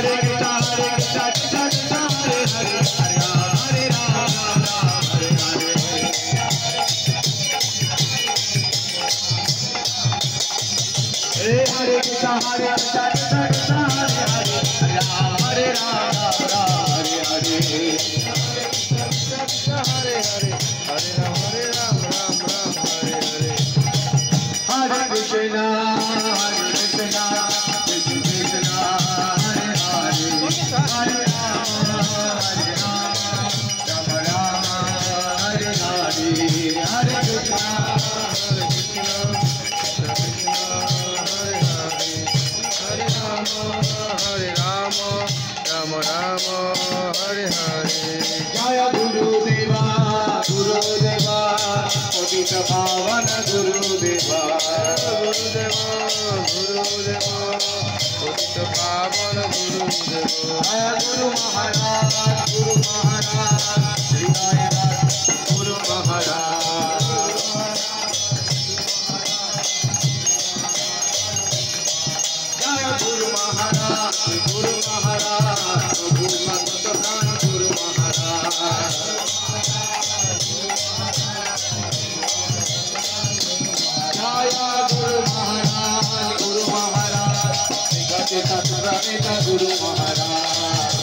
Hare Krishna Krishna Krishna Hare Hare Hare Rama Hare Rama Hare Hare Hare Krishna Krishna Krishna Hare Hare Hare Rama Hare Rama Hare Hare Hare Hare Hare Rama Hare Rama Ram Ram Hare Hare Hare Krishna Krishna Krishna Hare Hare Hare Rama Rama Rama Hare Hare Hare Krishna Hare Rama Rama Rama Hare Hare Jaya Gurudeva Gurudeva Patita Pavana Gurudeva Gurudeva Gurudeva Patita Pavana Gurudeva Jaya Guru Maharaj Guru Maharaj Jaya Guru Maharaj Jaya Guru Maharaj Guru Maharaj Prabhu Matapran Guru Maharaj Jaya Guru Maharaj Guru Maharaj Nigate Tattva Guru Maharaj